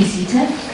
be seated.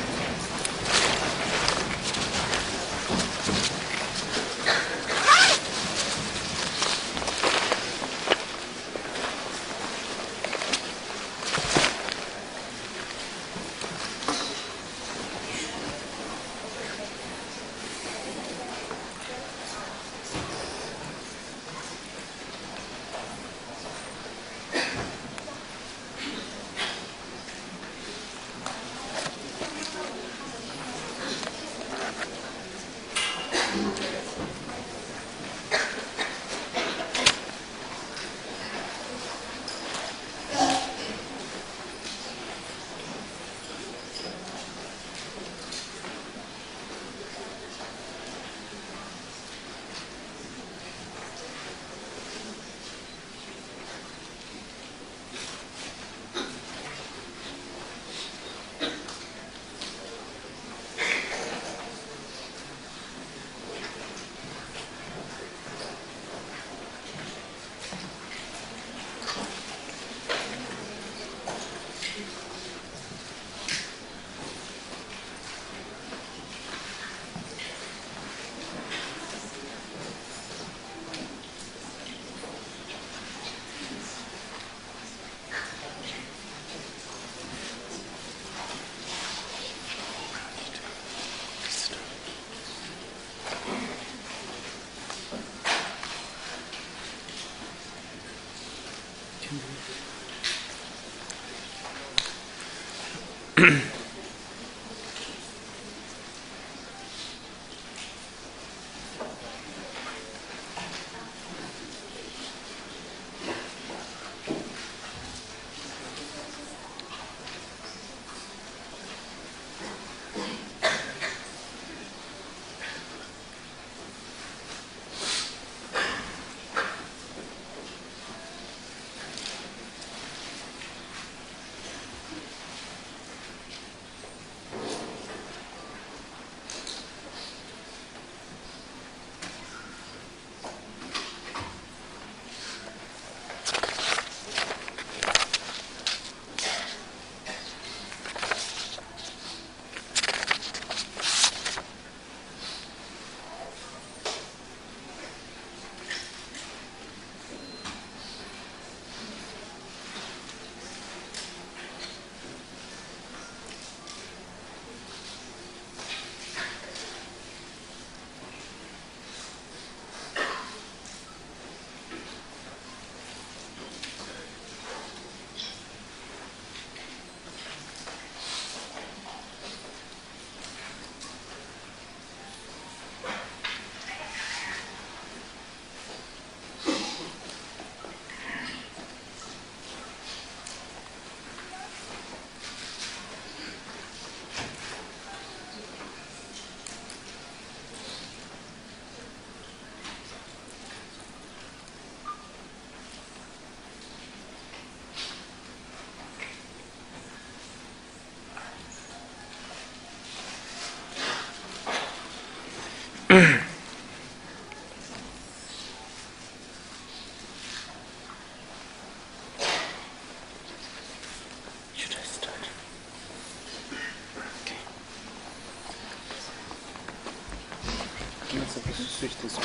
Switch this on.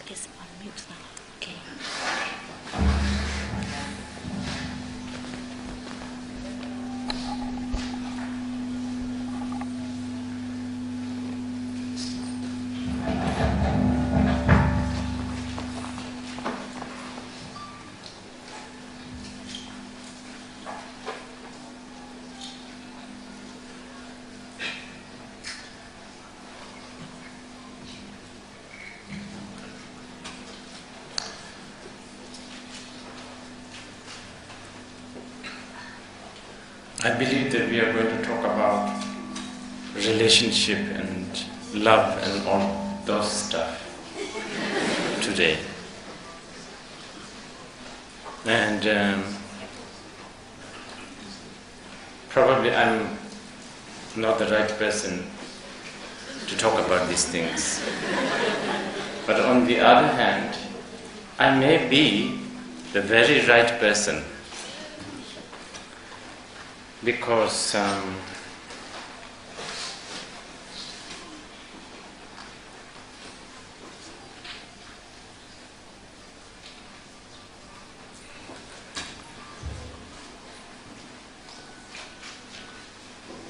Yes, unmute now. Okay. I believe that we are going to talk about relationship and love and all those stuff today. And probably I'm not the right person to talk about these things. But on the other hand, I may be the very right person. because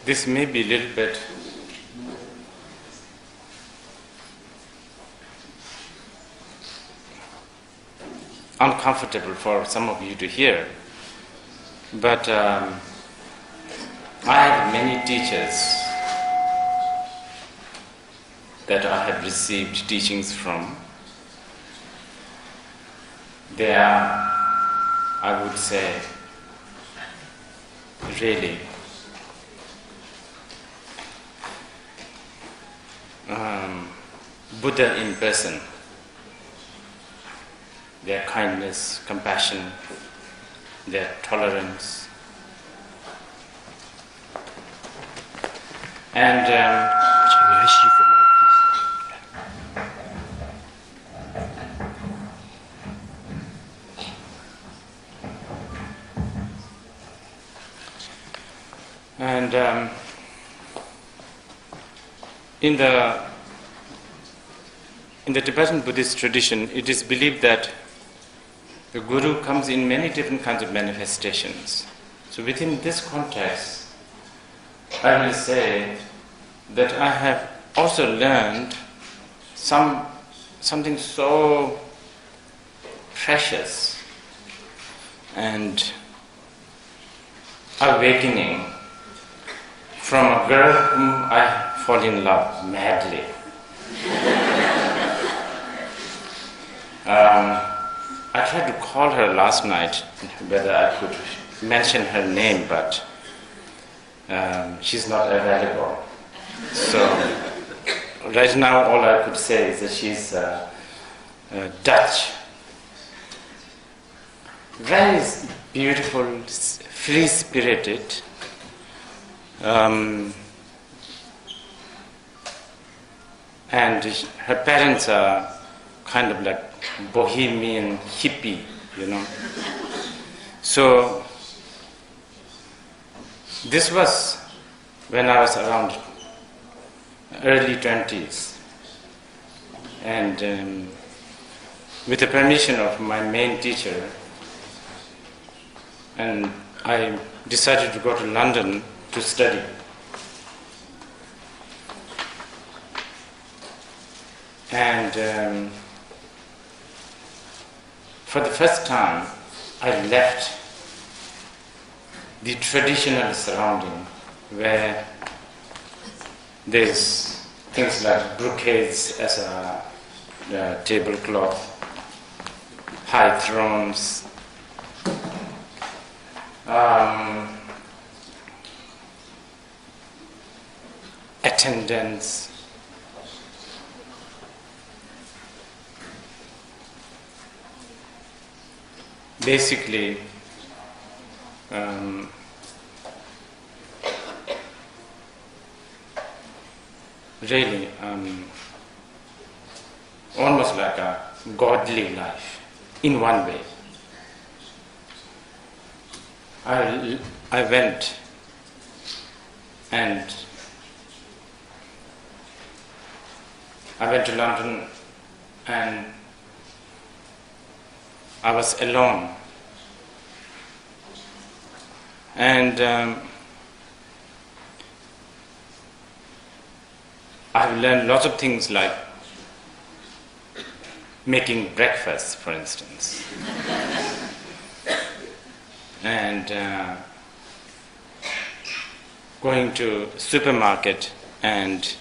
this may be a little bit uncomfortable for some of you to hear, but I have many teachers that I have received teachings from. They are, I would say, really Buddha in person. Their kindness, compassion, their tolerance. And in the Tibetan Buddhist tradition, it is believed that the Guru comes in many different kinds of manifestations. So within this context, I will say that I have also learned something so precious and awakening from a girl whom I fall in love madly. I tried to call her last night, whether I could mention her name, but she's not available. So right now all I could say is that she's Dutch. Very beautiful, free-spirited, and her parents are kind of like bohemian hippie, you know. So this was when I was around early 20s, and with the permission of my main teacher, and I decided to go to London to study. And for the first time, I left the traditional surrounding where there's things like brocades as a tablecloth, high thrones, attendants, basically really almost like a godly life in one way. I went to London and I was alone. And I've learned lots of things like making breakfast, for instance. And going to supermarket and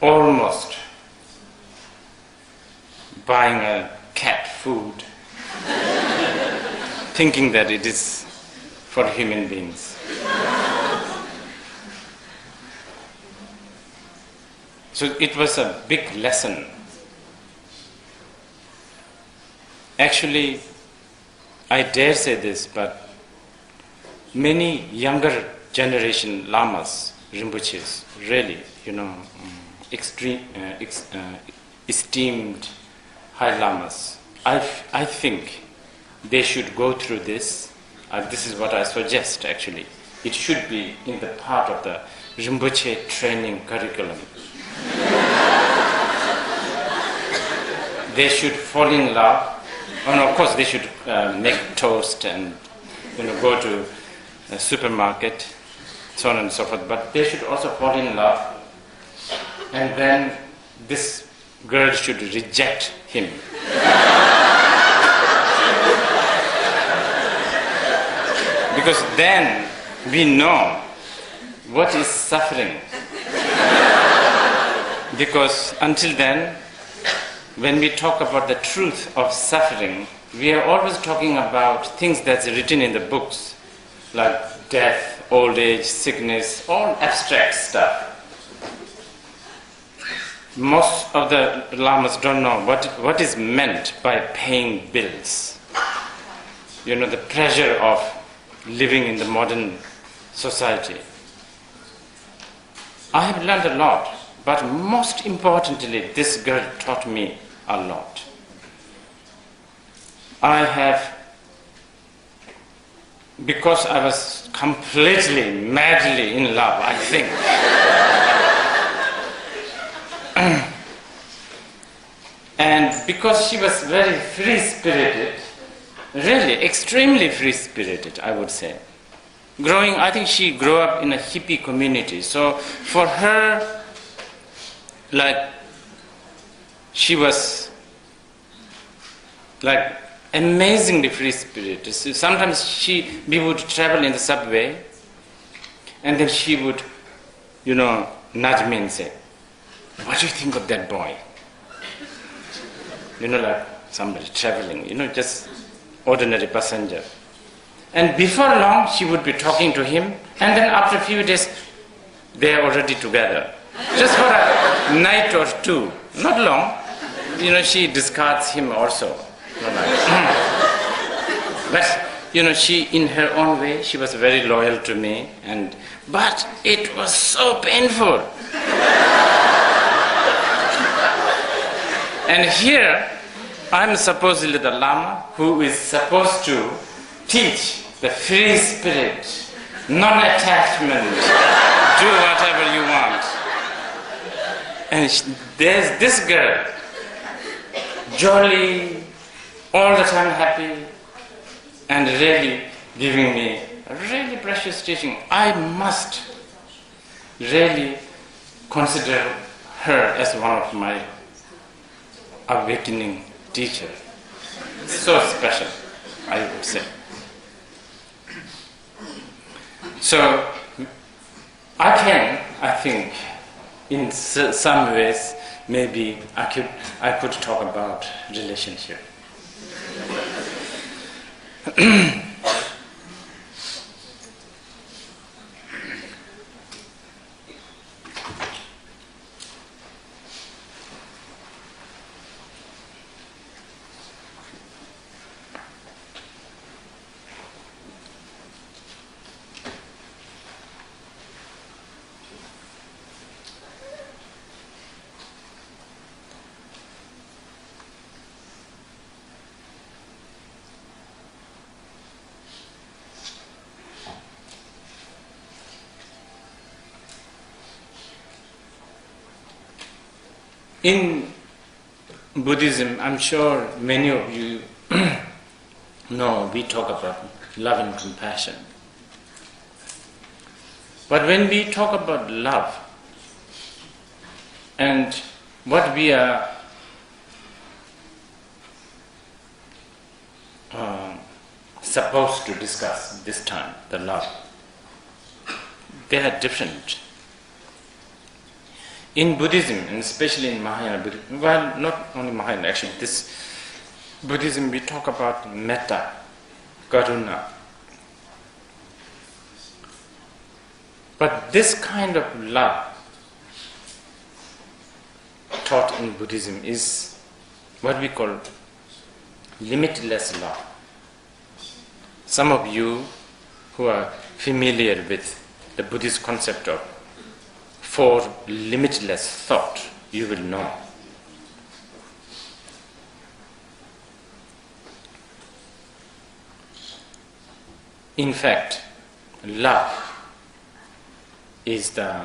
almost buying a cat food, thinking that it is for human beings. So it was a big lesson. Actually, I dare say this, but many younger generation lamas, Rinpoches, really, esteemed high lamas, I think they should go through this. This is what I suggest actually. It should be in the part of the Rinpoche training curriculum. They should fall in love. And of course they should make toast and go to a supermarket, so on and so forth. But they should also fall in love. And then this girl should reject him. Because then we know what is suffering. Because until then, when we talk about the truth of suffering, we are always talking about things that's written in the books, like death, old age, sickness, all abstract stuff. Most of the lamas don't know what is meant by paying bills. The pressure of living in the modern society. I have learned a lot, but most importantly, this girl taught me a lot. Because I was completely, madly in love, I think. And because she was very free-spirited, really extremely free-spirited, I would say. I think she grew up in a hippie community. So for her, she was amazingly free-spirited. So sometimes we would travel in the subway, and then she would, nudge me and say, "What do you think of that boy?" Like somebody traveling, just ordinary passenger. And before long, she would be talking to him, and then after a few days, they are already together. Just for a night or two, not long. She discards him also. But, she, in her own way, she was very loyal to me, but it was so painful. And here, I'm supposedly the Lama who is supposed to teach the free spirit, non-attachment, do whatever you want. And there's this girl, jolly, all the time happy, and really giving me a really precious teaching. I must really consider her as one of my awakening teachers. So special, I would say. So, I think, in some ways, maybe I could talk about relationship. In Buddhism, I'm sure many of you know we talk about love and compassion. But when we talk about love and what we are supposed to discuss this time, the love, they are different. In Buddhism, and especially in Mahayana Buddhism, well, not only Mahayana, actually, this Buddhism, we talk about metta, karuna. But this kind of love taught in Buddhism is what we call limitless love. Some of you who are familiar with the Buddhist concept of for limitless thought, you will know. in fact, love is the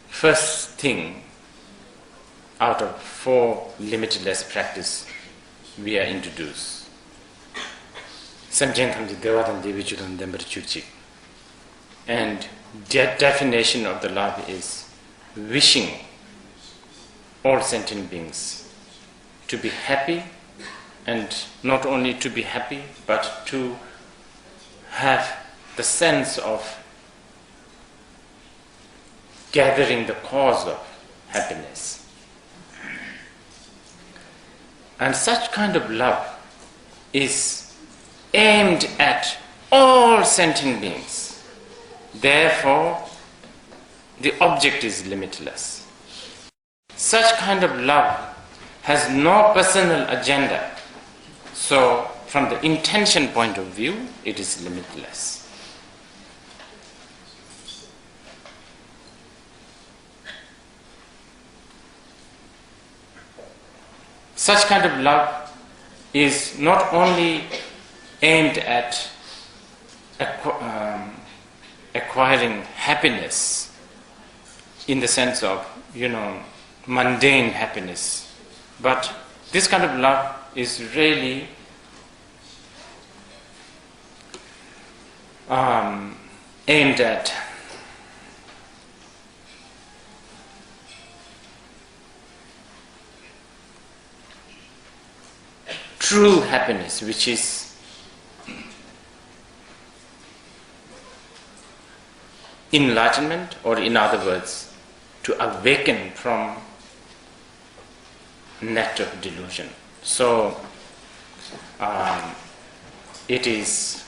first thing out of 4 limitless practice we are introduced. And the definition of the love is wishing all sentient beings to be happy, and not only to be happy, but to have the sense of gathering the cause of happiness. And such kind of love is aimed at all sentient beings. Therefore, the object is limitless. Such kind of love has no personal agenda. So, from the intention point of view, it is limitless. Such kind of love is not only aimed at acquiring happiness in the sense of, mundane happiness, but this kind of love is really aimed at true happiness, which is enlightenment, or in other words, to awaken from net of delusion. So it is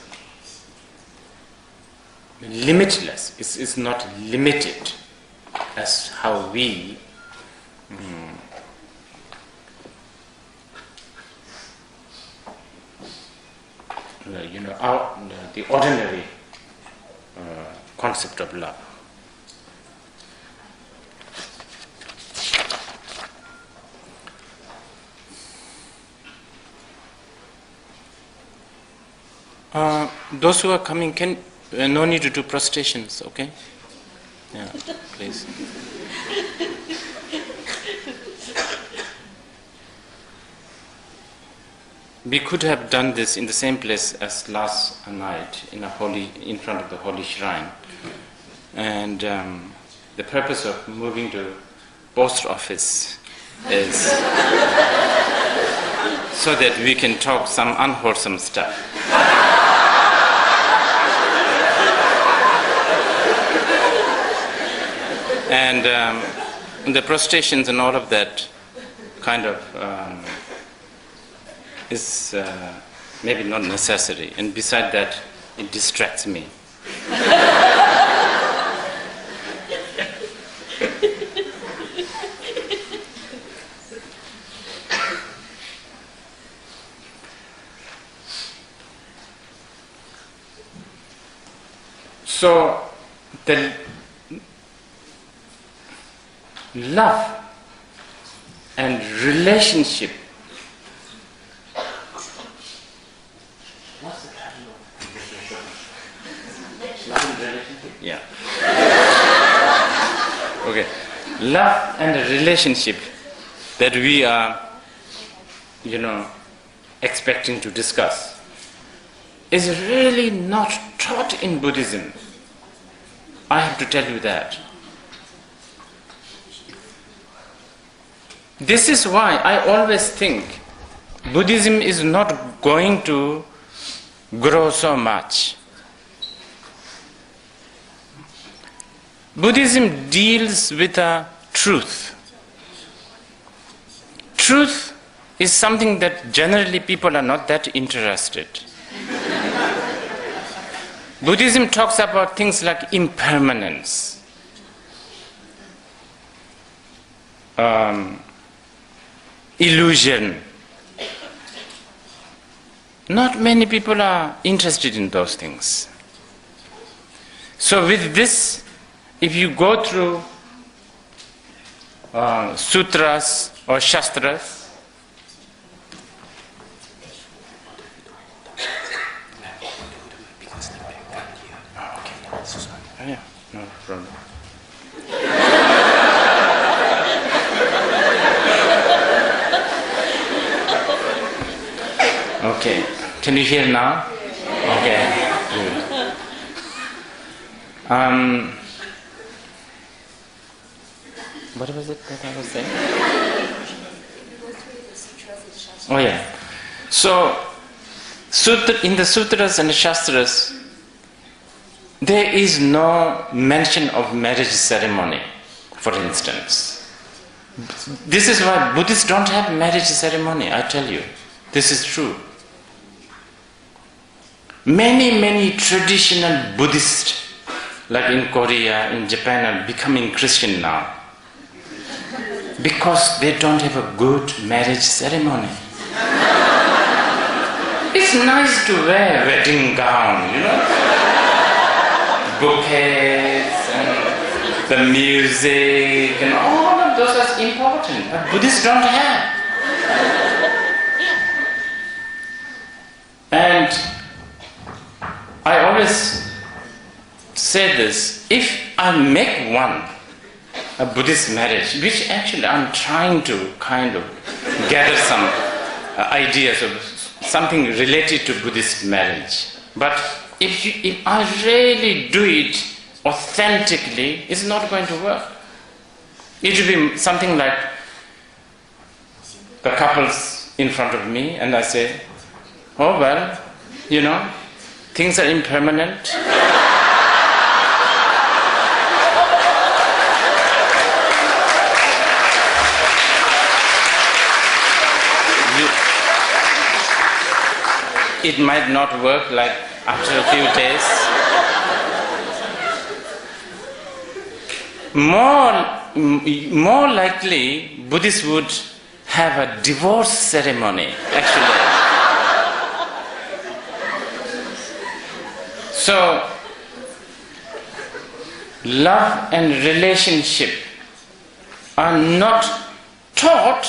limitless. It's not limited as how we the ordinary concept of love. Those who are coming, no need to do prostrations, okay? Yeah, please. We could have done this in the same place as last night, in front of the holy shrine. And the purpose of moving to post office is so that we can talk some unwholesome stuff. And the prostrations and all of that kind of is maybe not necessary, and beside that, it distracts me. So, the love and relationship. What's the title of love and relationship? Yeah. Okay. Love and the relationship that we are, expecting to discuss is really not taught in Buddhism. I have to tell you that. This is why I always think Buddhism is not going to grow so much. Buddhism deals with a truth. Truth is something that generally people are not that interested. Buddhism talks about things like impermanence, illusion. Not many people are interested in those things. So with this, if you go through sutras or shastras, problem? Okay. Can you hear now? Okay. Good. What was it that I was saying? Oh yeah. So, in the sutras and the shastras, there is no mention of marriage ceremony, for instance. This is why Buddhists don't have marriage ceremony, I tell you. This is true. Many traditional Buddhists, like in Korea, in Japan, are becoming Christian now. Because they don't have a good marriage ceremony. It's nice to wear a wedding gown, bouquets and the music and all of those are important, but Buddhists don't have. And I always say this, if I make a Buddhist marriage, which actually I'm trying to kind of gather some ideas of something related to Buddhist marriage. But if I really do it authentically, it's not going to work. It will be something like the couples in front of me and I say, oh well, things are impermanent. It might not work like after a few days. More likely, Buddhists would have a divorce ceremony, actually. So, love and relationship are not taught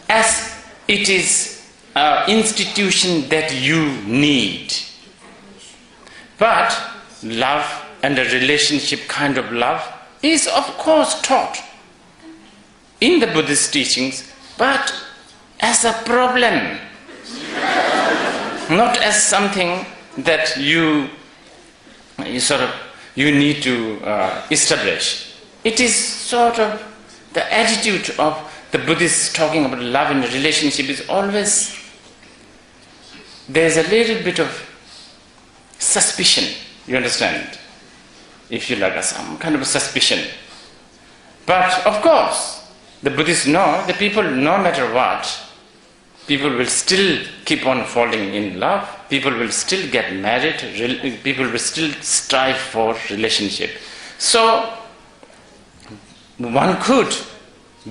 as it is an institution that you need. But love and a relationship kind of love is of course taught in the Buddhist teachings, but as a problem, not as something that you need to establish. It is sort of the attitude of the Buddhists talking about love and relationship is always, there's a little bit of suspicion, you understand? If you like, some kind of suspicion. But of course, the Buddhists know that people, no matter what, people will still keep on falling in love, people will still get married, people will still strive for relationship. So, one could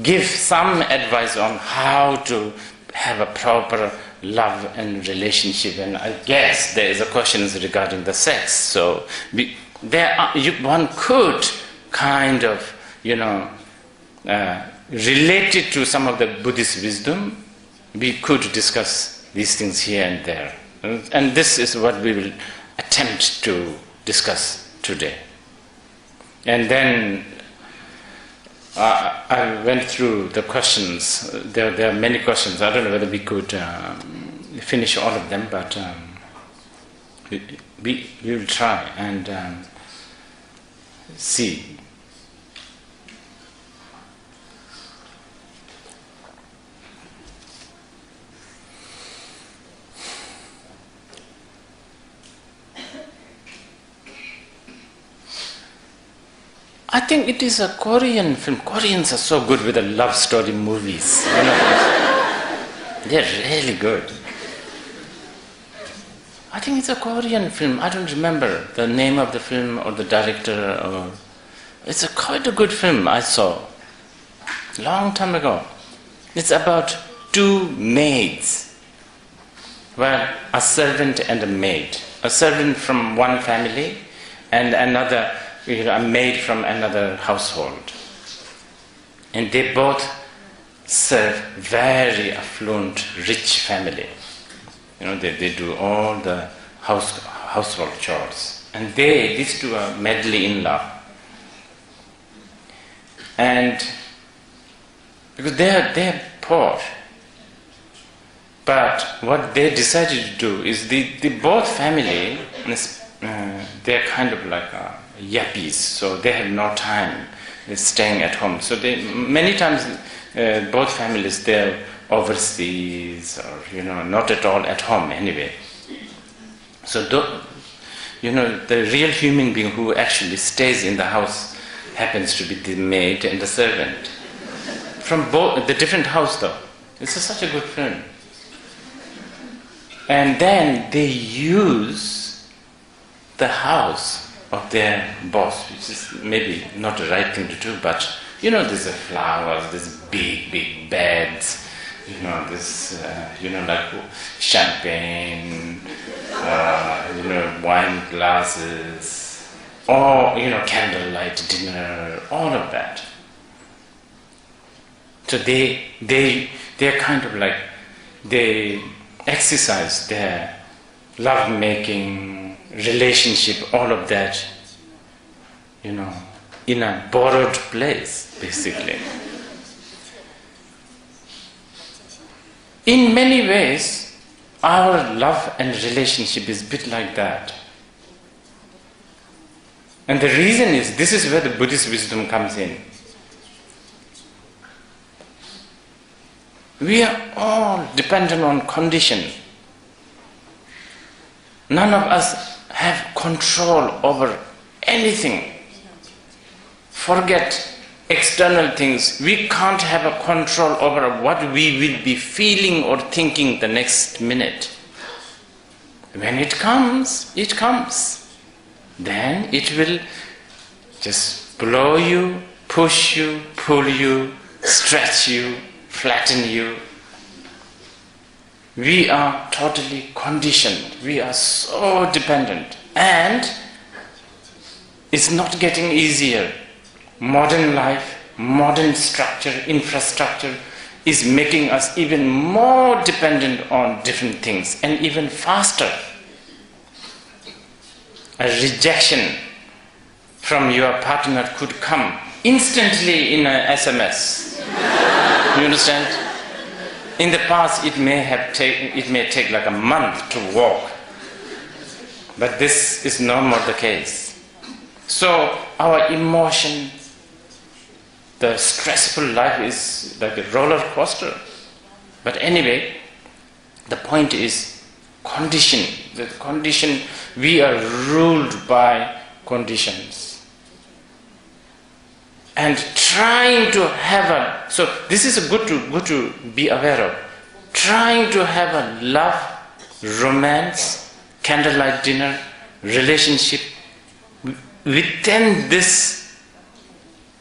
give some advice on how to have a proper love and relationship, and I guess there is a question regarding the sex. So one could kind of, relate it to some of the Buddhist wisdom. We could discuss these things here and there, and this is what we will attempt to discuss today. And then I went through the questions. There are many questions. I don't know whether we could finish all of them, but we will try and see. I think it is a Korean film. Koreans are so good with the love story movies. They're really good. I think it's a Korean film. I don't remember the name of the film or the director. It's quite a good film I saw a long time ago. It's about two maids. Well, a servant and a maid. A servant from one family and another, a maid from another household. And they both serve very affluent, rich family. They do all the household chores. And these two are madly in love. And because they're poor. But what they decided to do is the both family, they're kind of like yuppies, so they have no time staying at home. So many times both families, they're overseas or not at all at home anyway. So the real human being who actually stays in the house happens to be the maid and the servant. From both the different house though. It's such a good film. And then they use the house of their boss, which is maybe not the right thing to do, but there's flowers, there's big beds, this like champagne, wine glasses, or candlelight dinner, all of that. So they're kind of like, they exercise their love-making, relationship, all of that, in a borrowed place, basically. In many ways, our love and relationship is a bit like that. And the reason is, this is where the Buddhist wisdom comes in. We are all dependent on condition. None of us have control over anything. Forget external things. We can't have a control over what we will be feeling or thinking the next minute. When it comes, it comes. Then it will just blow you, push you, pull you, stretch you, flatten you. We are totally conditioned. We are so dependent. And it's not getting easier. Modern life, modern structure, infrastructure is making us even more dependent on different things, and even faster. A rejection from your partner could come instantly in an SMS. You understand? In the past, it may take like a month to walk, but this is no more the case. So our emotion, the stressful life is like a roller coaster. But anyway, the point is condition. The condition, we are ruled by conditions. And trying to have so this is good to be aware of. Trying to have a love, romance, candlelight dinner, relationship within this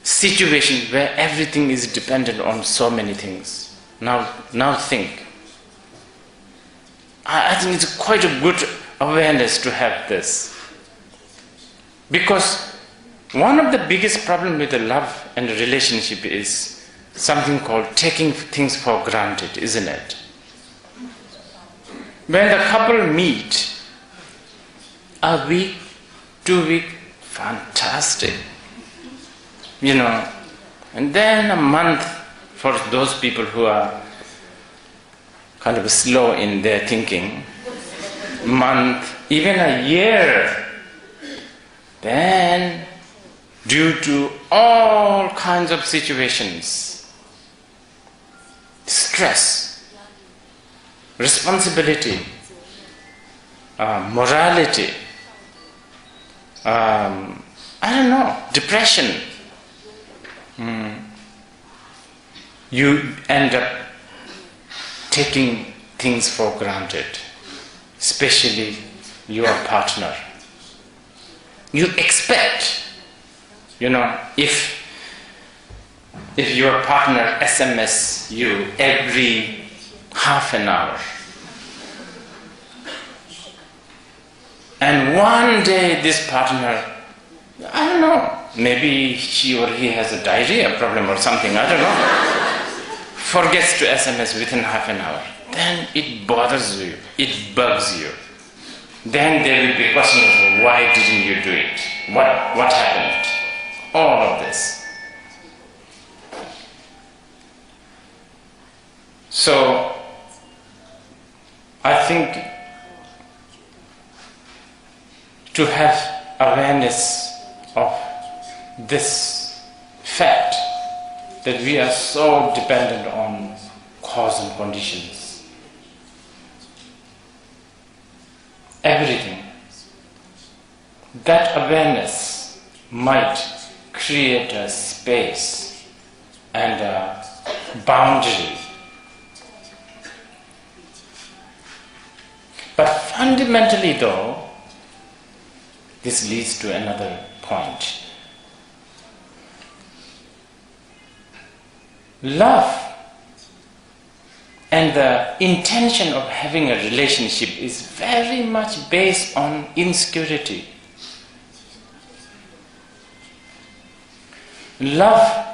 situation where everything is dependent on so many things. Now think. I think it's quite a good awareness to have this. Because one of the biggest problems with the love and the relationship is something called taking things for granted, isn't it? When the couple meet, a week, 2 weeks, fantastic. And then a month for those people who are kind of slow in their thinking, month, even a year, then due to all kinds of situations, stress, responsibility, morality, depression, you end up taking things for granted, especially your partner. You expect, if your partner SMS you every half an hour, and one day this partner, maybe she or he has a diarrhea problem or something, forgets to SMS within half an hour, then it bothers you, it bugs you. Then there will be questions of why didn't you do it? What happened? All of this. think to have awareness of this fact that we are so dependent on cause and conditions, everything, that awareness might create a space and a boundary. But fundamentally though, this leads to another point. Love and the intention of having a relationship is very much based on insecurity. Love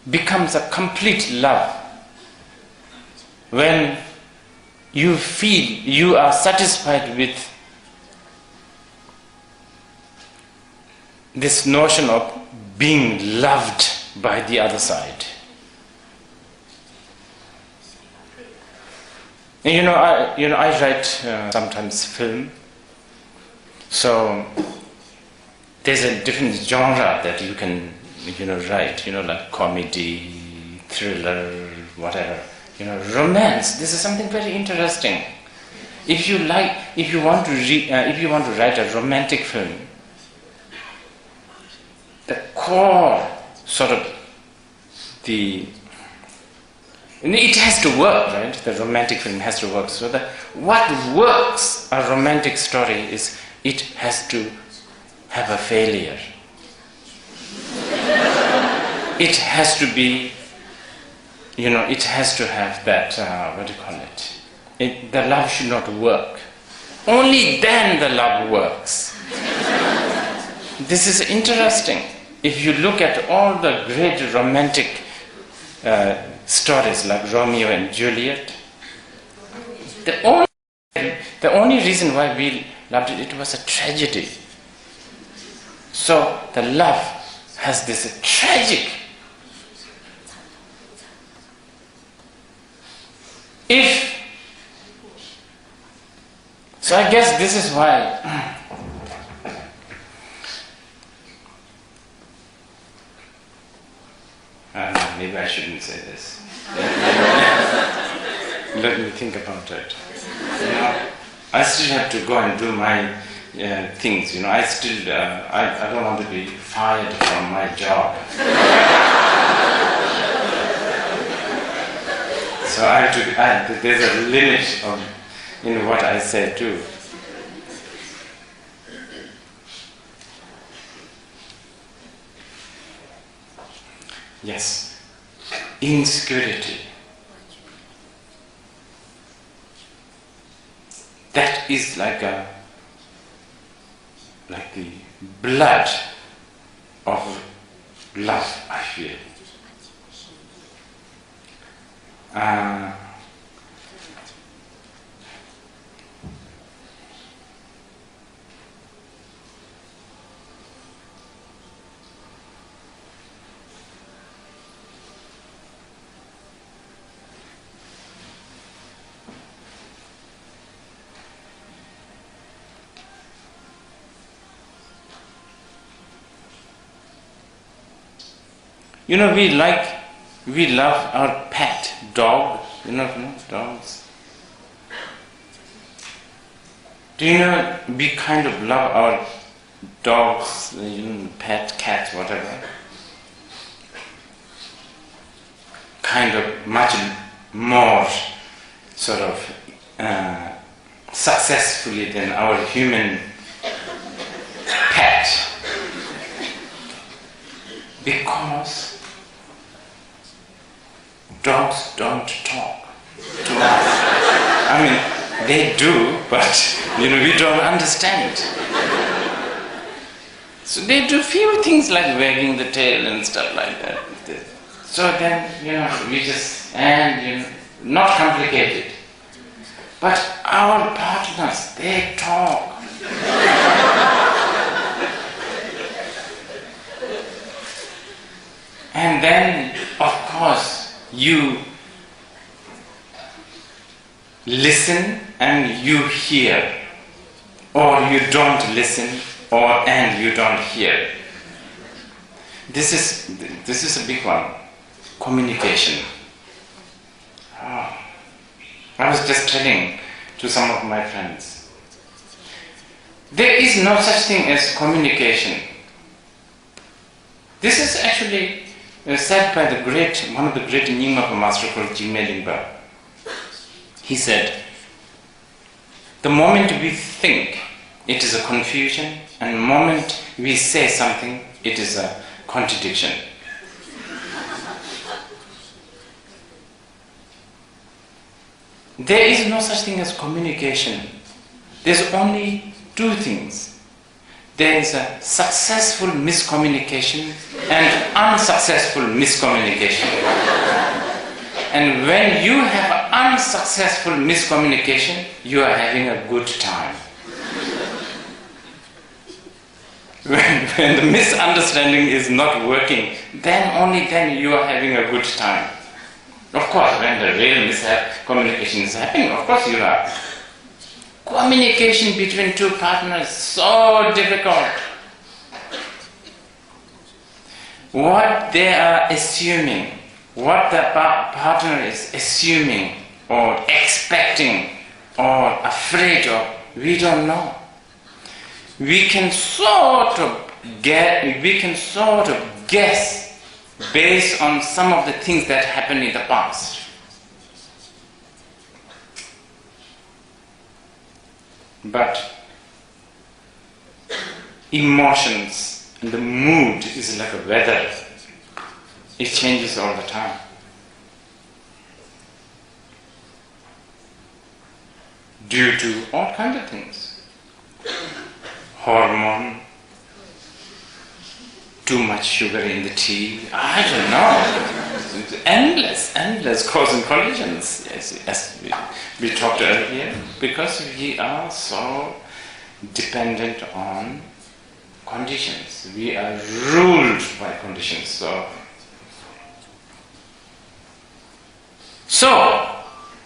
becomes a complete love when you feel you are satisfied with this notion of being loved by the other side. And I write sometimes film, so there's a different genre that you can write, like comedy, thriller, whatever. Romance. This is something very interesting. If you want to write a romantic film, the core sort of it has to work, right? The romantic film has to work. So what works a romantic story is it has to have a failure. It has to be, it has to have that, the love should not work. Only then the love works. This is interesting. If you look at all the great romantic stories like Romeo and Juliet, the only reason why we loved it, it was a tragedy. So the love has this tragic. So I guess this is why maybe I shouldn't say this. Let me think about it. I still have to go and do my things. I don't want to be fired from my job. So I have to. There's a limit of what I say too. Yes. Insecurity. That is like the blood of love, I feel. We love our pet dog, dogs. Do you know, we kind of love our dogs, pet, cats, whatever, kind of much more sort of successfully than our human pet. Because dogs don't talk to us. I mean, they do, but we don't understand. So they do few things like wagging the tail and stuff like that. So then, we just, not complicated. But our partners, they talk. And then, of course, you listen and you hear, or you don't listen and you don't hear. This is a big one. Communication. I was just telling to some of my friends, there is no such thing as communication. This is actually said by one of the great Nyingma master called Jigme Lingpa. He said, the moment we think, it is a confusion, and the moment we say something, it is a contradiction. There is no such thing as communication. There's only two things. There is a successful miscommunication and unsuccessful miscommunication. And when you have unsuccessful miscommunication, you are having a good time. When the misunderstanding is not working, only then you are having a good time. Of course, when the real miscommunication is happening, of course you are. Communication between two partners is so difficult. What they are assuming, what the partner is assuming or expecting or afraid of, we don't know. We can sort of guess based on some of the things that happened in the past. But emotions and the mood is like a weather. It changes all the time. Due to all kinds of things. Hormone, too much sugar in the tea, I don't know. It's endless cause and conditions, as we talked earlier, because we are so dependent on conditions. We are ruled by conditions. So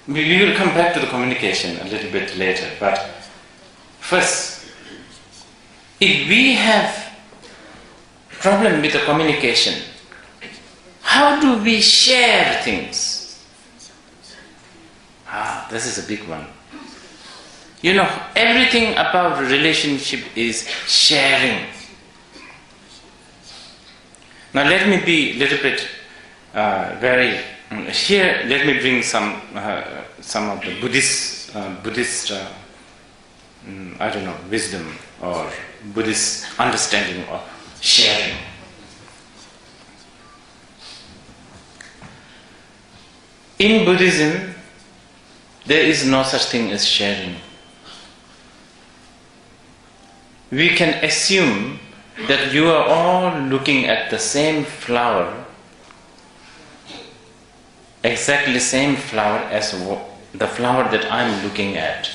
we will come back to the communication a little bit later, but first, if we have problem with the communication, how do we share things? This is a big one. You know, everything about relationship is sharing. Now let me be a little bit here. Let me bring some of the Buddhist wisdom or Buddhist understanding of sharing. In Buddhism, there is no such thing as sharing. We can assume that you are all looking at the same flower, exactly same flower as the flower that I'm looking at.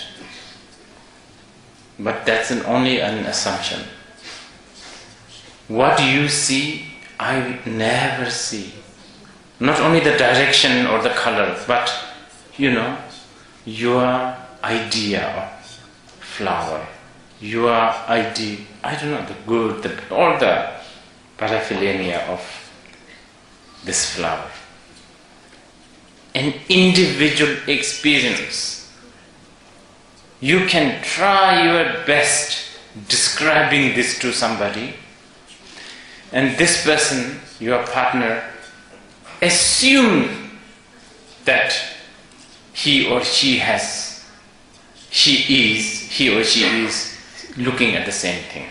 But that's only an assumption. What you see, I never see. Not only the direction or the color, but your idea of flower, your idea, I don't know, the good, all the paraphernalia of this flower. An individual experience. You can try your best describing this to somebody, and this person, your partner, assume that he or she is looking at the same thing.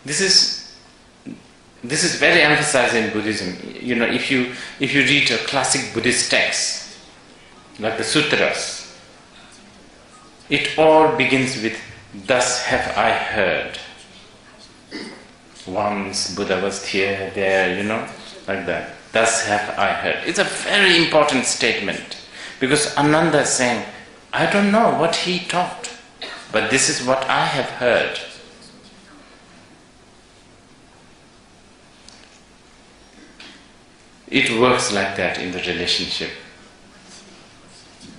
This is very emphasized in Buddhism. If you read a classic Buddhist text, like the sutras, it all begins with, "Thus have I heard. Once Buddha was here, there, like that. Thus have I heard." It's a very important statement, because Ananda is saying, I don't know what he taught, but this is what I have heard. It works like that in the relationship.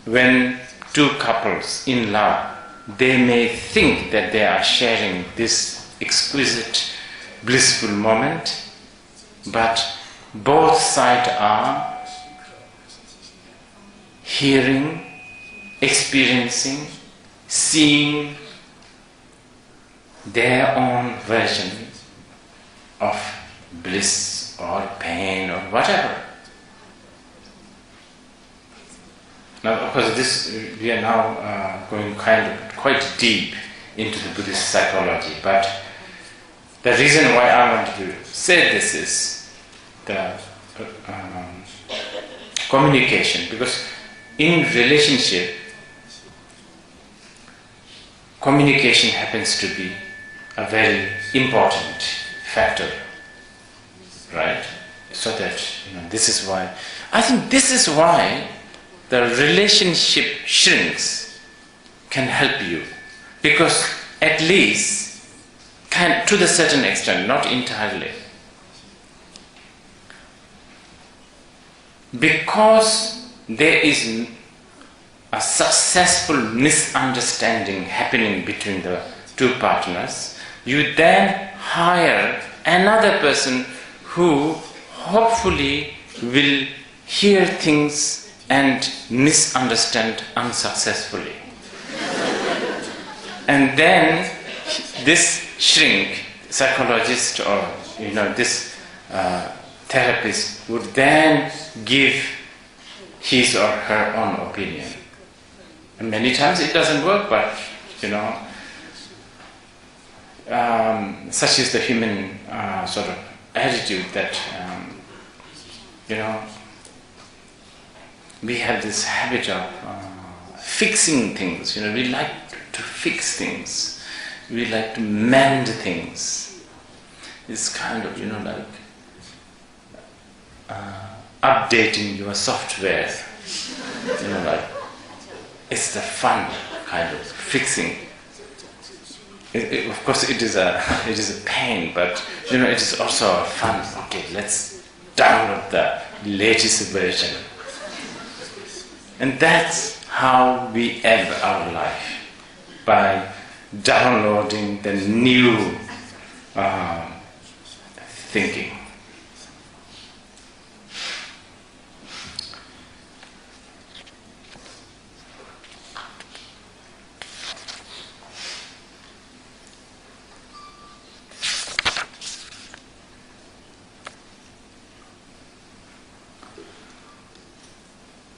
when two couples in love, they may think that they are sharing this exquisite, blissful moment, but both sides are hearing, experiencing, seeing their own version of bliss or pain or whatever. Now, of course, we are now going quite deep into the Buddhist psychology, but the reason why I wanted to say this is the communication, because in relationship, communication happens to be a very important factor, right? So that, this is why, I think this is why the relationship shrinks can help you, because at least to the certain extent, not entirely, because there is a successful misunderstanding happening between the two partners, you then hire another person who hopefully will hear things and misunderstand unsuccessfully. And then this shrink, psychologist or this therapist would then give his or her own opinion. And many times it doesn't work, but such is the human sort of attitude that we have this habit of fixing things. We like to fix things. We like to mend things. It's kind of like updating your software. Like it's the fun kind of fixing. Of course, it is a pain, but it is also fun. Okay, let's download the latest version, and that's how we end our life, by downloading the new thinking.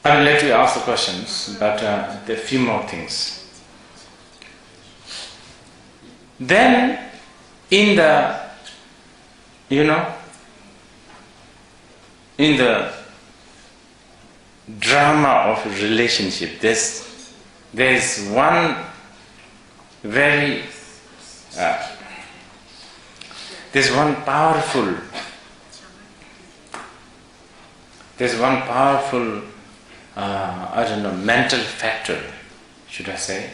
I will let you ask the questions, but there are a few more things. Then, in the drama of a relationship, there's one very powerful mental factor, should I say,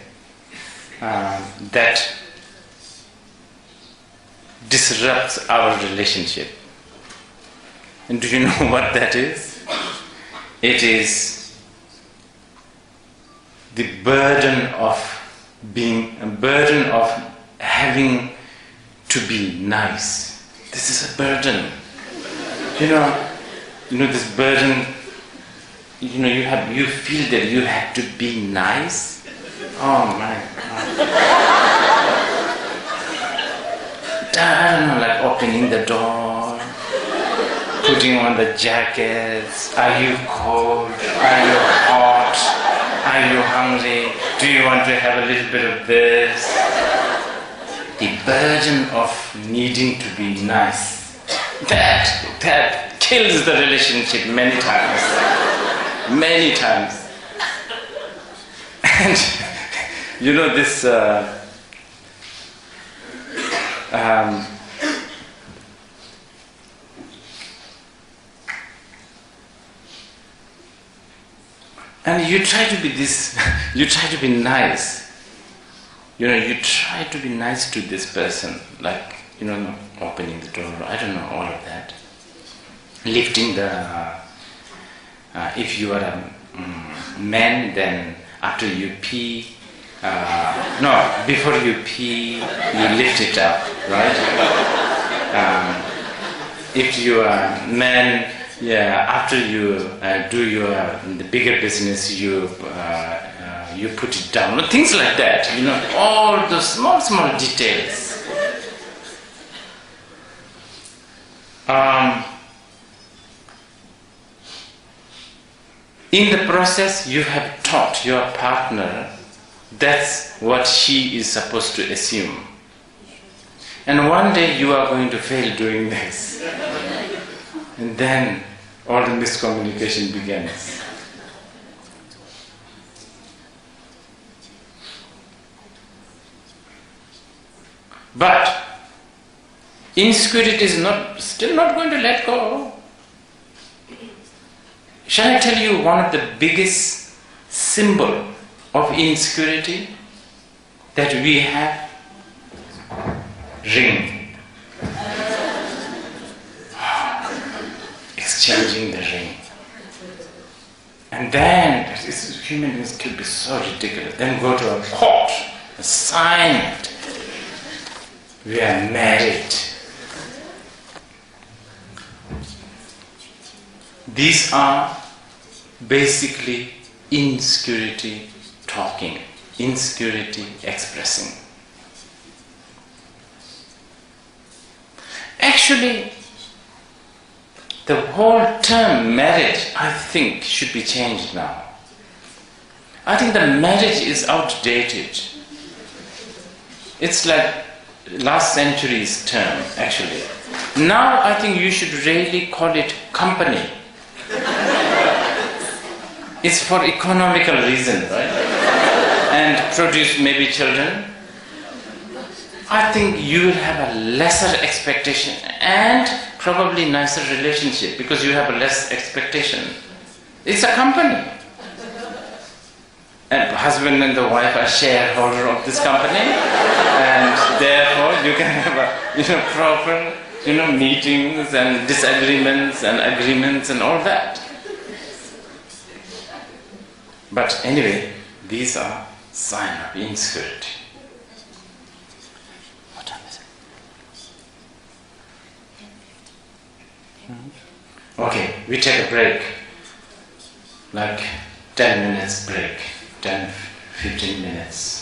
that disrupts our relationship. And do you know what that is? It is the burden of having to be nice. This is a burden. This burden. You feel that you have to be nice. Oh my God! I don't know, like opening the door, putting on the jackets. Are you cold? Are you hot? Are you hungry? Do you want to have a little bit of this? The burden of needing to be nice. That kills the relationship many times. Many times. And this and you try to be nice. You try to be nice to this person, like, opening the door, I don't know, all of that. Lifting the if you are men, then after you pee, before you pee, you lift it up, right? If you are men, after you do the bigger business, you put it down, things like that. All those small details. In the process, you have taught your partner that's what she is supposed to assume. And one day you are going to fail doing this. And then all the miscommunication begins. But insecurity is still not going to let go. Shall I tell you one of the biggest symbol of insecurity that we have? Ring. Exchanging the ring. And then human beings could be so ridiculous. Then go to a court, sign it. We are married. These are basically insecurity talking, insecurity expressing. Actually, the whole term marriage, I think, should be changed now. I think the marriage is outdated. It's like last century's term, actually. Now I think you should really call it company. It's for economical reasons, right? And produce maybe children. I think you will have a lesser expectation and probably nicer relationship because you have a less expectation. It's a company. And the husband and the wife are shareholder of this company, and therefore you can have proper meetings and disagreements and agreements and all that. But anyway, these are signs of insecurity. What time is it? Okay, we take a break. Like 10 minutes break. 10, 15 minutes.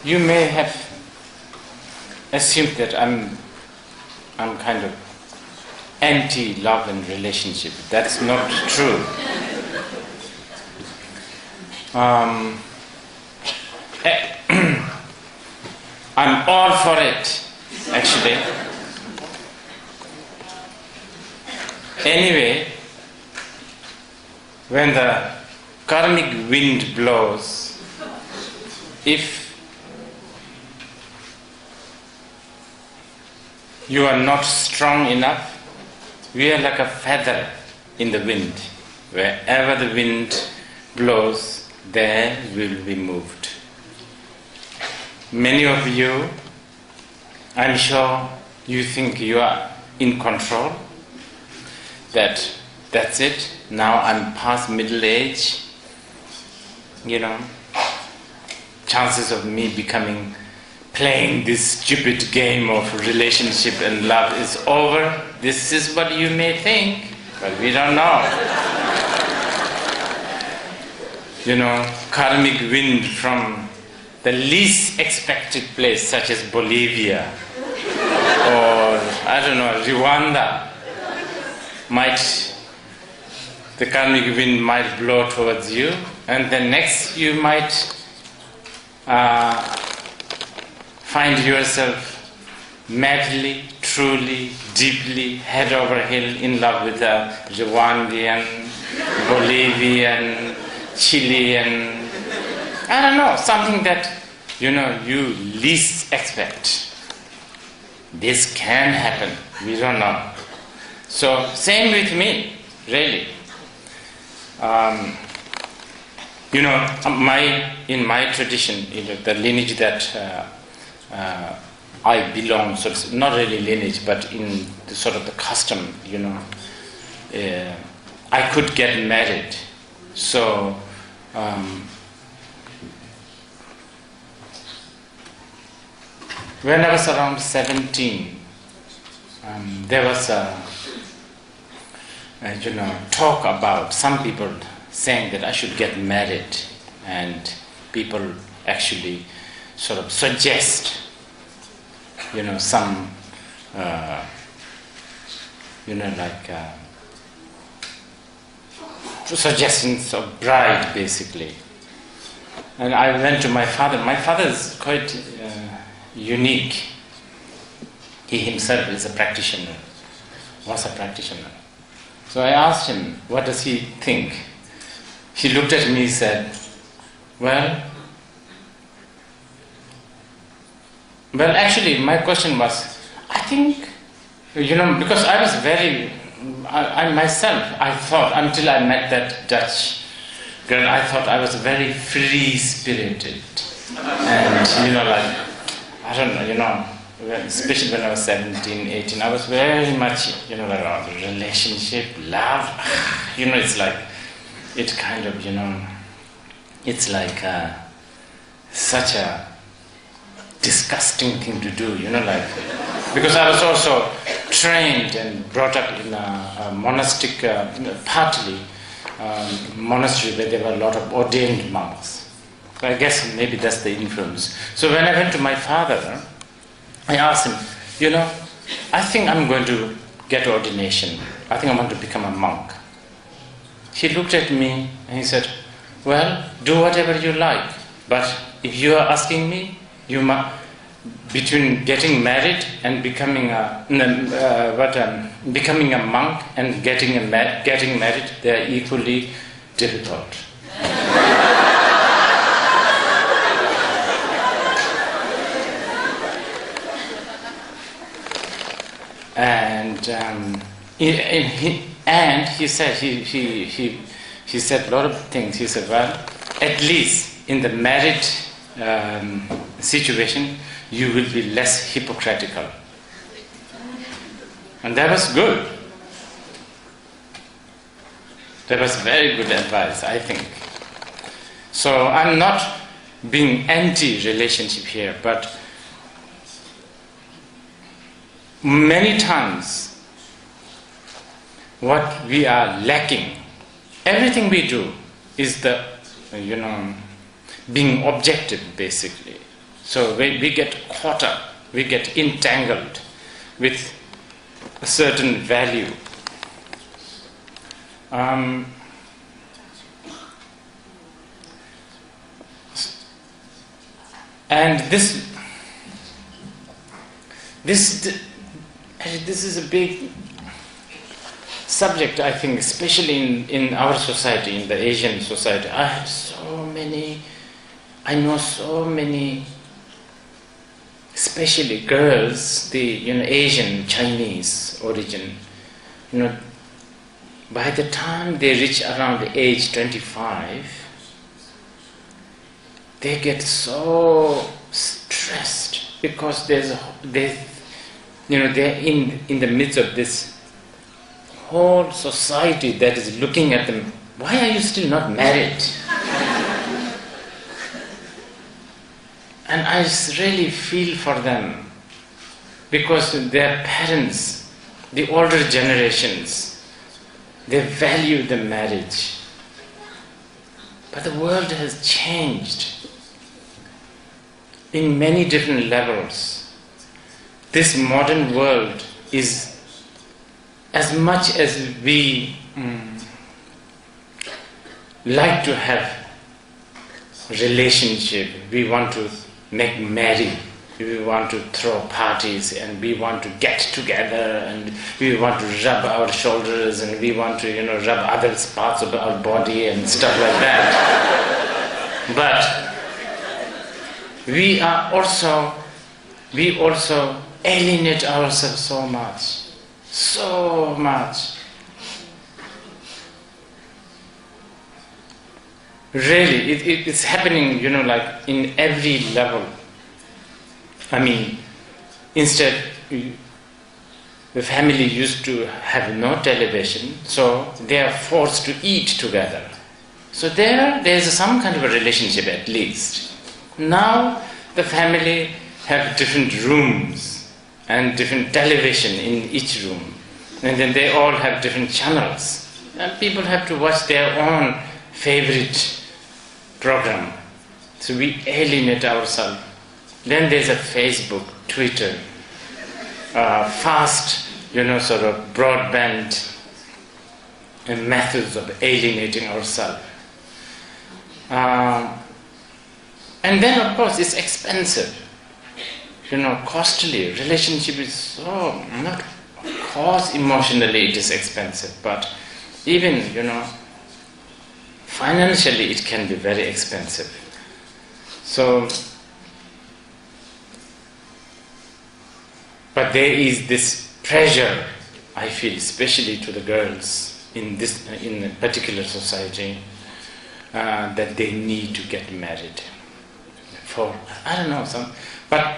You may have assumed that I'm kind of anti-love and relationship. That's not true. I'm all for it, actually. Anyway, when the karmic wind blows, if you are not strong enough, we are like a feather in the wind. Wherever the wind blows, there we will be moved. Many of you, I'm sure you think you are in control, that's it, now I'm past middle age, chances of me becoming playing this stupid game of relationship and love is over. This is what you may think, but we don't know. Karmic wind from the least expected place, such as Bolivia or, Rwanda, the karmic wind might blow towards you, and then next you might find yourself madly, truly, deeply, head over heel in love with a Rwandan, Bolivian, Chilean, something that, you least expect. This can happen, we don't know. So, same with me, really. In my tradition, the lineage that I belong, not really lineage, but in the sort of the custom, I could get married. So, when I was around 17, there was a talk about some people saying that I should get married, and people actually sort of suggest, some, suggestions of bride, basically. And I went to my father. My father is quite unique. He himself is a practitioner, was a practitioner. So I asked him, what does he think? He looked at me and said, well, actually, my question was, I think, because I was I myself, I thought, until I met that Dutch girl, I thought I was very free-spirited. And, especially when I was 17, 18, I was very much, relationship, love, it's like, it kind of, it's like such a disgusting thing to do, because I was also trained and brought up in a monastic, partly monastery where there were a lot of ordained monks. So I guess maybe that's the influence. So when I went to my father, I asked him, I think I'm going to get ordination. I think I want to become a monk. He looked at me and he said, well, do whatever you like, but if you are asking me, between getting married and becoming a monk and getting married, they are equally difficult. And he said he said a lot of things. He said, well, at least in the married situation, you will be less hypocritical. And that was good. That was very good advice, I think. So I'm not being anti-relationship here, but many times what we are lacking, everything we do is the, being objective, basically. So we get caught up, we get entangled with a certain value. And this is a big subject, I think, especially in our society, in the Asian society. I know so many, especially girls, the Asian, Chinese origin, by the time they reach around the age 25, they get so stressed because they're in the midst of this whole society that is looking at them. Why are you still not married? And I really feel for them, because their parents, the older generations, they value the marriage. But the world has changed in many different levels. This modern world is, as much as we like to have relationship, we want to make merry, we want to throw parties, and we want to get together, and we want to rub our shoulders, and we want to, rub other parts of our body and stuff like that. But we also alienate ourselves so much. Really, it's happening, like in every level. I mean, instead, the family used to have no television, so they are forced to eat together. So there's some kind of a relationship at least. Now the family have different rooms and different television in each room, and then they all have different channels, and people have to watch their own favorite program. So we alienate ourselves. Then there's a Facebook, Twitter, fast, sort of broadband methods of alienating ourselves. And then, of course, it's expensive, costly. Relationship is so, not, of course, emotionally it is expensive, but even, financially it can be very expensive. So, but there is this pressure, I feel, especially to the girls in a particular society, that they need to get married. But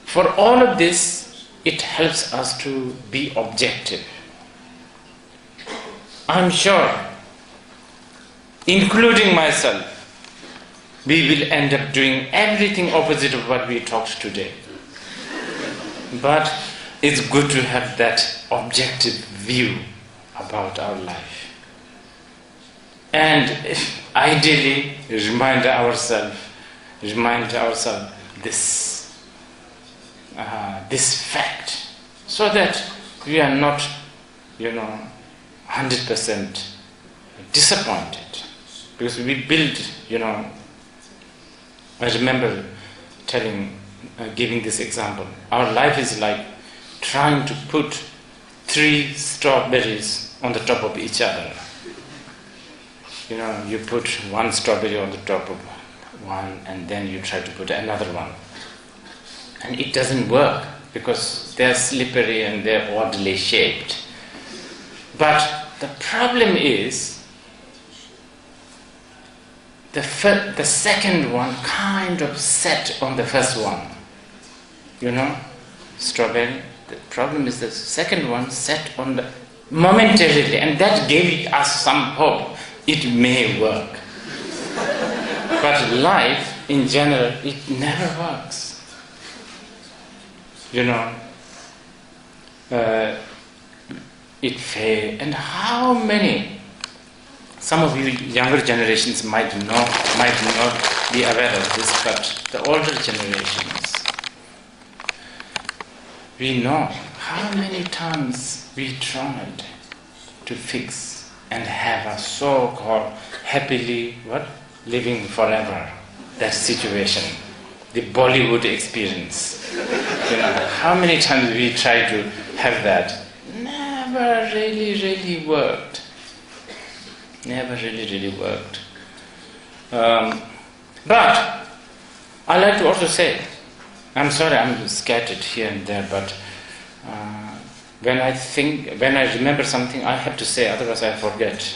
for all of this, it helps us to be objective. I'm sure, including myself, we will end up doing everything opposite of what we talked today. But it's good to have that objective view about our life. And ideally, remind ourselves this fact, so that we are not, 100% disappointed. Because we build, I remember giving this example. Our life is like trying to put 3 strawberries on the top of each other. You put 1 strawberry on the top of one, and then you try to put another one. And it doesn't work, because they're slippery and they're oddly shaped. But the problem is, the second one kind of set on the first one. Strawberry. The problem is the second one set on the momentarily, and that gave us some hope. It may work. But life, in general, it never works. It fails. And how many? Some of you younger generations might not be aware of this, but the older generations, we know how many times we tried to fix and have a so-called happily living forever, that situation, the Bollywood experience. How many times we tried to have that? Never really worked. Never really worked. But I like to also say, I'm sorry, I'm scattered here and there, but when I remember something, I have to say, otherwise I forget.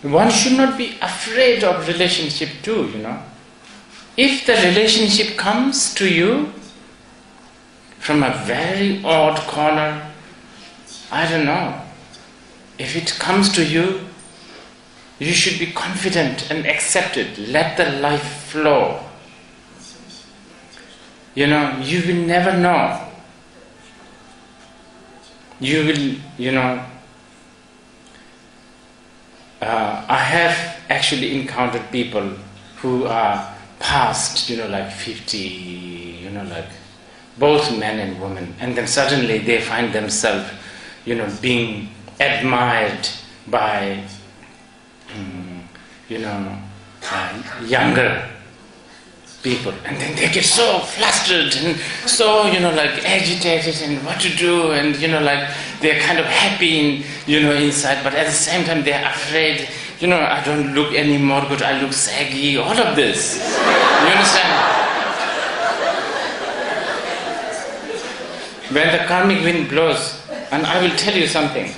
One should not be afraid of relationship too, If the relationship comes to you from a very odd corner, I don't know. If it comes to you, You should be confident and accept it. Let the life flow. You will never know. You will, I have actually encountered people who are past, like 50, like both men and women, and then suddenly they find themselves, being admired by, younger people, and then they get so flustered and so, agitated and what to do, and, they're kind of happy, inside, but at the same time they're afraid, I don't look any more good, I look saggy, all of this. You understand? When the karmic wind blows, and I will tell you something,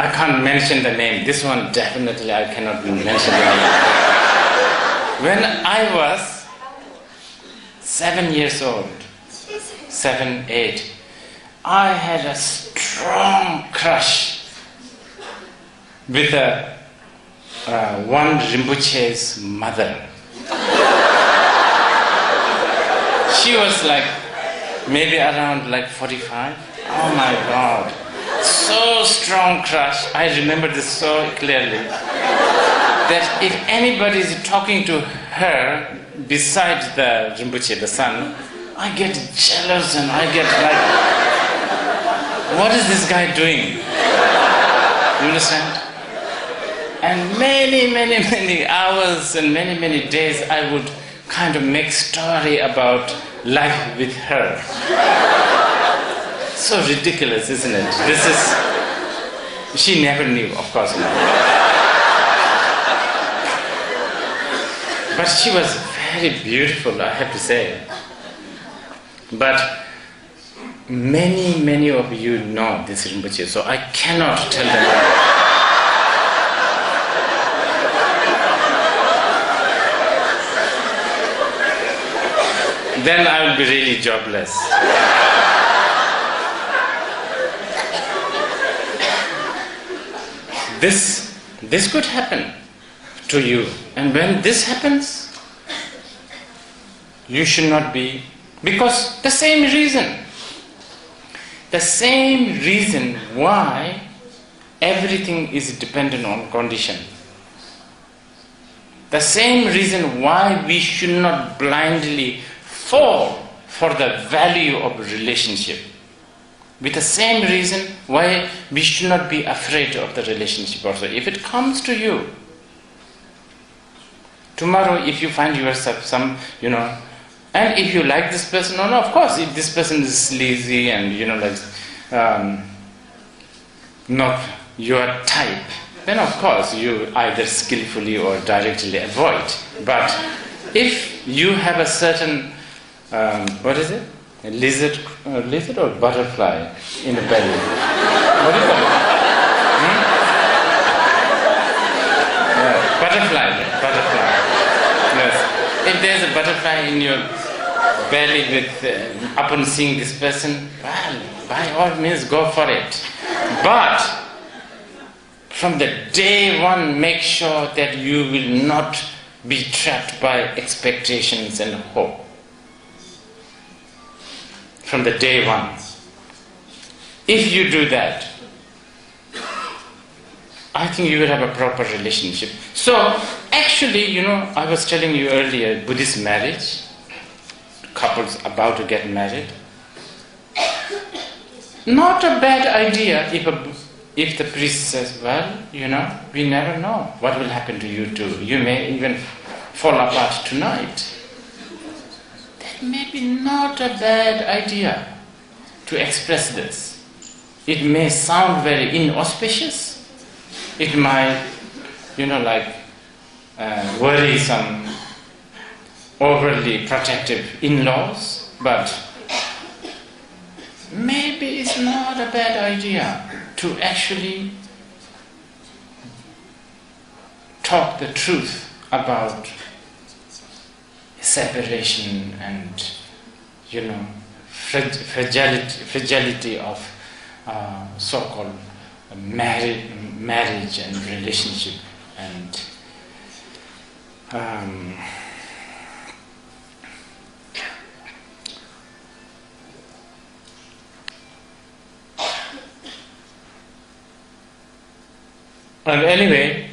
I can't mention the name, this one definitely I cannot mention the name. When I was 7 years old, 7, 8, I had a strong crush with one Rinpoche's mother. She was like maybe around 45. Oh my God. So strong crush. I remember this so clearly. That if anybody is talking to her besides the Rinpoche, the son, I get jealous and I get what is this guy doing? You understand? And many hours and many days I would kind of make story about life with her. So ridiculous, isn't it? She never knew, of course not. But she was very beautiful, I have to say. But many of you know this Rinpoche, so I cannot tell them. Then I will be really jobless. This could happen to you. And when this happens, you should not be, because the same reason why everything is dependent on condition. The same reason why we should not blindly fall for the value of relationship. With the same reason why we should not be afraid of the relationship also. If it comes to you, tomorrow if you find yourself and if you like this person, no, of course, if this person is sleazy and, not your type, then of course you either skillfully or directly avoid. But if you have a certain, what is it? A lizard or butterfly in the belly? What is that? Yeah, butterfly. Yes. If there's a butterfly in your belly with, upon seeing this person, well, by all means go for it. But from the day one, make sure that you will not be trapped by expectations and hope. From the day one. If you do that, I think you will have a proper relationship. So, actually, I was telling you earlier, Buddhist marriage, couples about to get married, not a bad idea if the priest says, well, we never know what will happen to you too. You may even fall apart tonight. That may be not a bad idea to express this. It may sound very inauspicious. It might, worry some overly protective in-laws, but maybe it's not a bad idea to actually talk the truth about separation and, fragility of so-called marriage and relationship and and anyway,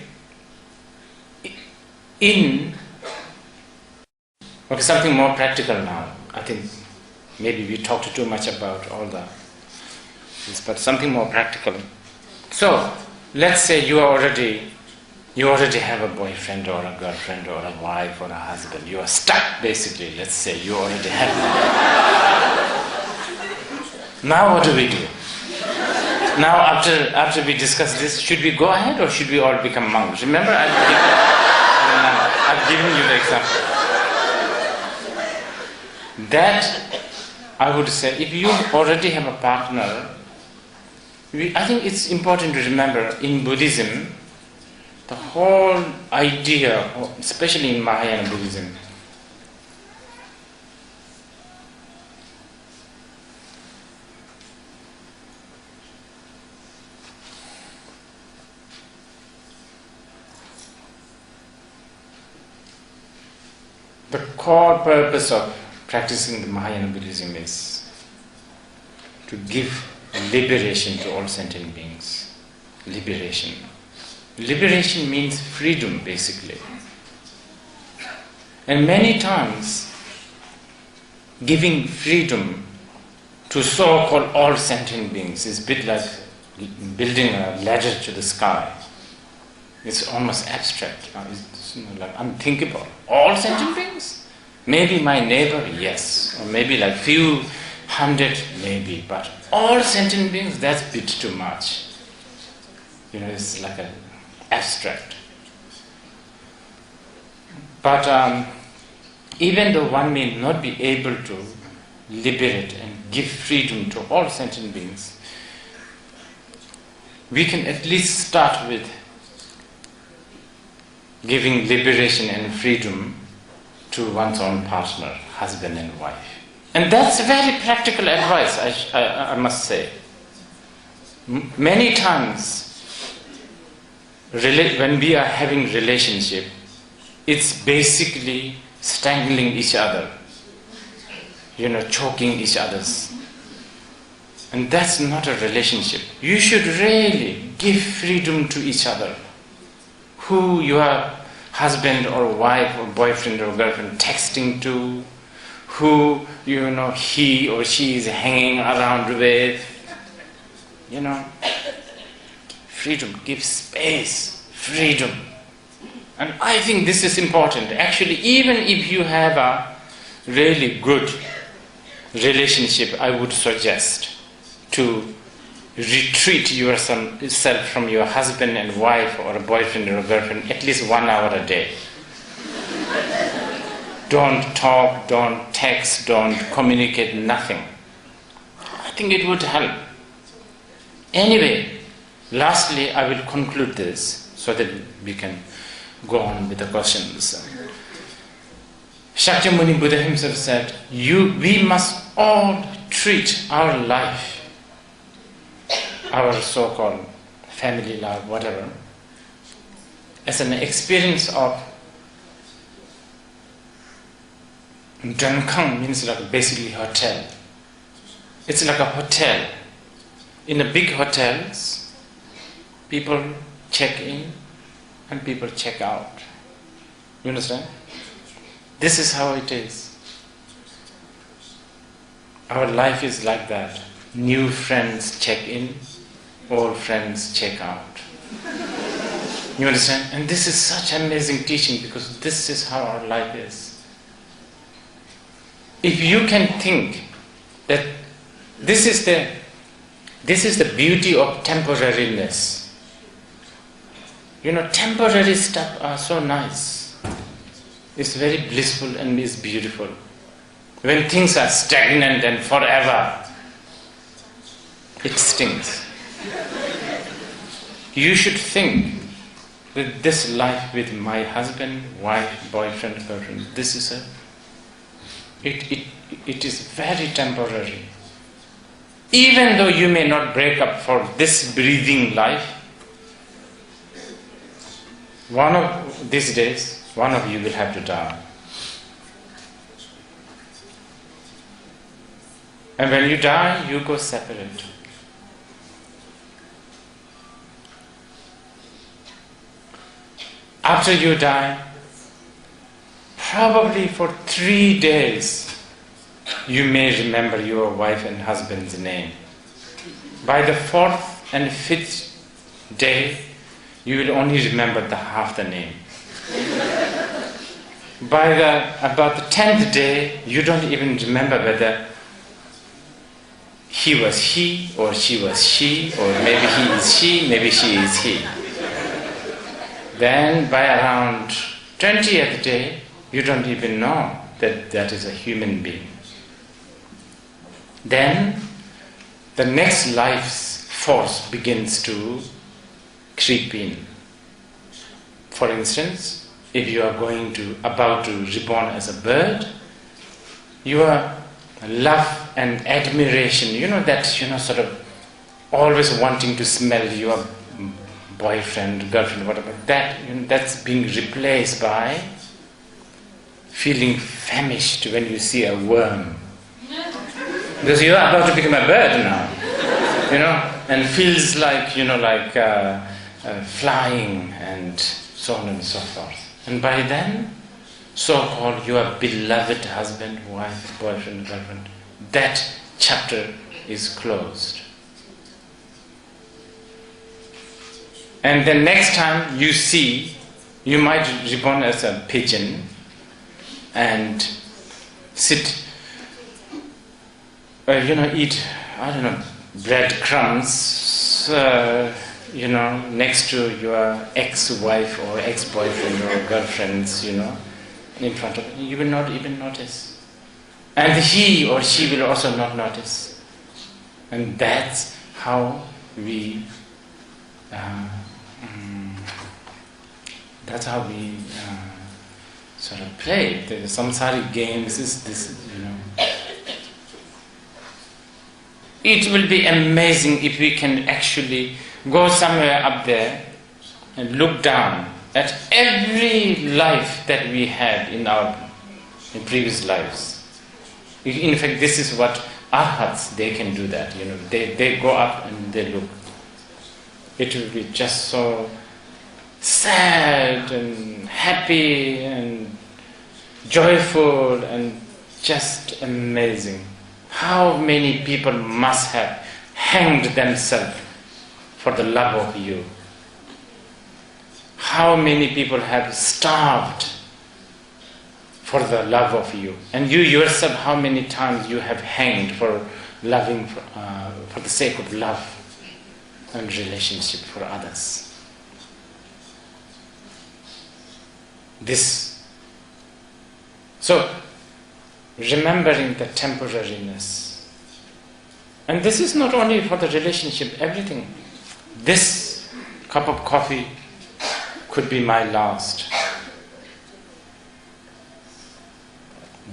something more practical now. I think maybe we talked too much about all this, but something more practical. So, let's say you already have a boyfriend or a girlfriend or a wife or a husband. You are stuck, basically. Let's say you already have one. Now what do we do? Now after we discuss this, should we go ahead or should we all become monks? Remember, I've given you the example. That, I would say, if you already have a partner, I think it's important to remember in Buddhism, the whole idea, especially in Mahayana Buddhism, the core purpose of practicing the Mahayana Buddhism is to give liberation to all sentient beings. Liberation. Liberation means freedom, basically. And many times, giving freedom to so-called all sentient beings is a bit like building a ladder to the sky. It's almost abstract. It's like unthinkable. All sentient beings? Maybe my neighbor, yes. Or maybe like few hundred, maybe. But all sentient beings, that's a bit too much. It's like an abstract. But even though one may not be able to liberate and give freedom to all sentient beings, we can at least start with giving liberation and freedom to one's own partner, husband and wife. And that's very practical advice, I must say. Many times, when we are having relationship, it's basically strangling each other, choking each other's. And that's not a relationship. You should really give freedom to each other. Who your husband or wife or boyfriend or girlfriend texting to, who he or she is hanging around with, freedom, give space, freedom. And I think this is important. Actually, even if you have a really good relationship, I would suggest to retreat yourself from your husband and wife or a boyfriend or a girlfriend at least 1 hour a day. Don't talk, don't text, don't communicate, nothing. I think it would help. Anyway, lastly, I will conclude this so that we can go on with the questions. Shakyamuni Buddha himself said, we must all treat our life, our so-called family life, whatever, as an experience of Drankang means like basically hotel. It's like a hotel. In the big hotels, people check in and people check out. You understand? This is how it is. Our life is like that. New friends check in, old friends check out. You understand? And this is such amazing teaching because this is how our life is. If you can think that this is the beauty of temporariness. Temporary stuff are so nice. It's very blissful and it's beautiful. When things are stagnant and forever, it stings. You should think that this life with my husband, wife, boyfriend, girlfriend, it is very temporary. Even though you may not break up for this breathing life, one of these days, one of you will have to die. And when you die, you go separate. After you die, probably for 3 days, you may remember your wife and husband's name. By the 4th and 5th day, you will only remember the half the name. By about the 10th day, you don't even remember whether he was he or she was she, or maybe he is she, maybe she is he. Then by around 20th day, you don't even know that that is a human being. Then the next life's force begins to creep in. For instance, if you are about to reborn as a bird, your love and admiration, sort of always wanting to smell your boyfriend, girlfriend, whatever, that's being replaced by feeling famished when you see a worm. Because you are about to become a bird now, and feels like, flying and so on and so forth. And by then, so-called your beloved husband, wife, boyfriend, girlfriend, that chapter is closed. And the next time you see, you might reborn as a pigeon and sit, eat, breadcrumbs, next to your ex-wife or ex-boyfriend or girlfriends, in front of you. You will not even notice. And he or she will also not notice. And that's how we sort of play. The samsaric games is this, It will be amazing if we can actually go somewhere up there and look down at every life that we had in previous lives. In fact, this is what arhats, they can do that. They go up and they look. It will be just so sad and happy and joyful and just amazing. How many people must have hanged themselves for the love of you? How many people have starved for the love of you? And you yourself, how many times you have hanged for loving, for the sake of love and relationship for others? So, remembering the temporariness. And this is not only for the relationship, everything. This cup of coffee could be my last.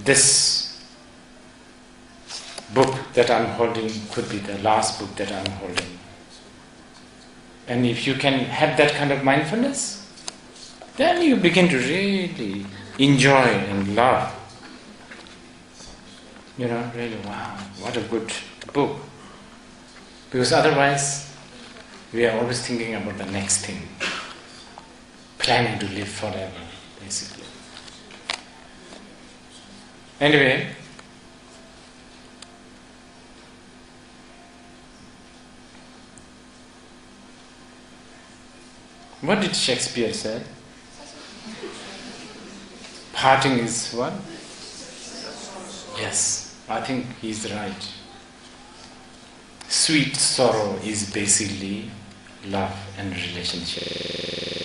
This book that I'm holding could be the last book that I'm holding. And if you can have that kind of mindfulness, then you begin to really enjoy and love. Really, wow, what a good book. Because otherwise, we are always thinking about the next thing. Planning to live forever, basically. Anyway, what did Shakespeare say? Parting is what? Yes, I think he's right. Sweet sorrow is basically love and relationship.